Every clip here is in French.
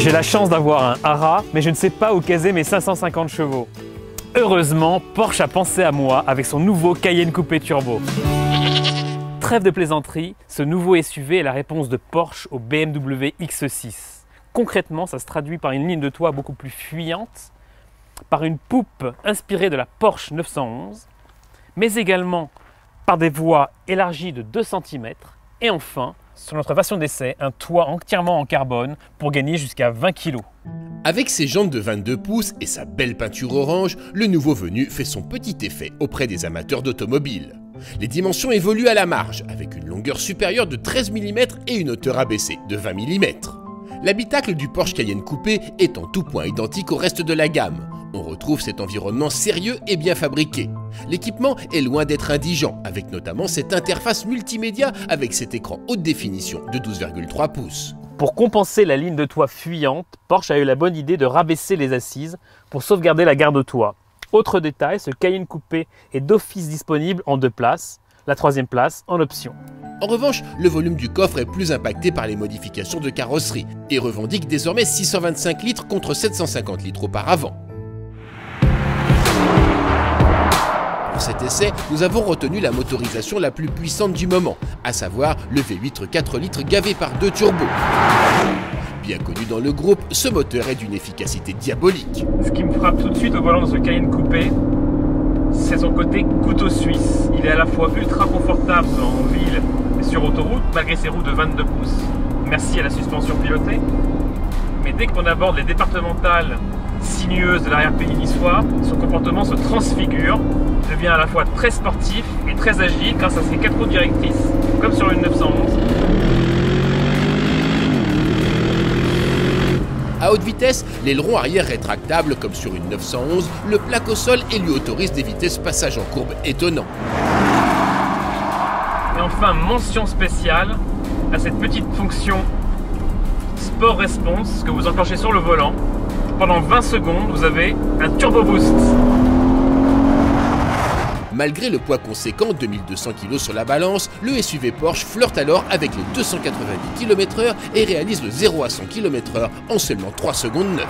J'ai la chance d'avoir un Hara, mais je ne sais pas où caser mes 550 chevaux. Heureusement, Porsche a pensé à moi avec son nouveau Cayenne Coupé Turbo. Trêve de plaisanterie, ce nouveau SUV est la réponse de Porsche au BMW X6. Concrètement, ça se traduit par une ligne de toit beaucoup plus fuyante, par une poupe inspirée de la Porsche 911, mais également par des voies élargies de 2 cm, et enfin, sur notre version d'essai, un toit entièrement en carbone pour gagner jusqu'à 20 kg. Avec ses jantes de 22 pouces et sa belle peinture orange, le nouveau venu fait son petit effet auprès des amateurs d'automobiles. Les dimensions évoluent à la marge, avec une longueur supérieure de 13 mm et une hauteur abaissée de 20 mm. L'habitacle du Porsche Cayenne Coupé est en tout point identique au reste de la gamme. On retrouve cet environnement sérieux et bien fabriqué. L'équipement est loin d'être indigent, avec notamment cette interface multimédia avec cet écran haute définition de 12,3 pouces. Pour compenser la ligne de toit fuyante, Porsche a eu la bonne idée de rabaisser les assises pour sauvegarder la garde-toit. Autre détail, ce Cayenne Coupé est d'office disponible en 2 places, la 3e place en option. En revanche, le volume du coffre est plus impacté par les modifications de carrosserie et revendique désormais 625 litres contre 750 litres auparavant. Pour cet essai, nous avons retenu la motorisation la plus puissante du moment, à savoir le V8 4 litres gavé par 2 turbos. Bien connu dans le groupe, ce moteur est d'une efficacité diabolique. Ce qui me frappe tout de suite au volant de ce Cayenne Coupé, c'est son côté couteau suisse. Il est à la fois ultra confortable en ville et sur autoroute, malgré ses roues de 22 pouces. Merci à la suspension pilotée. Mais dès qu'on aborde les départementales sinueuses de l'arrière-pays niçois, son comportement se transfigure, devient à la fois très sportif et très agile grâce à ses 4 roues directrices, comme sur une 911. À haute vitesse, l'aileron arrière rétractable comme sur une 911 le plaque au sol et lui autorise des vitesses passage en courbe étonnants. Et enfin, mention spéciale à cette petite fonction Sport Response que vous enclenchez sur le volant. Pendant 20 secondes, vous avez un turbo boost. Malgré le poids conséquent, 2200 kg sur la balance, le SUV Porsche flirte alors avec les 290 km/h et réalise le 0 à 100 km/h en seulement 3 secondes 9.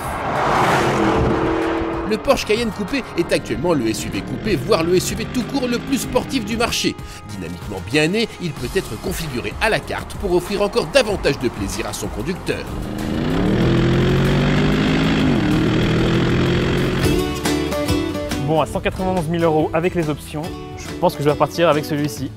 Le Porsche Cayenne Coupé est actuellement le SUV coupé, voire le SUV tout court le plus sportif du marché. Dynamiquement bien né, il peut être configuré à la carte pour offrir encore davantage de plaisir à son conducteur. Bon, à 191 000 € avec les options, je pense que je vais repartir avec celui-ci.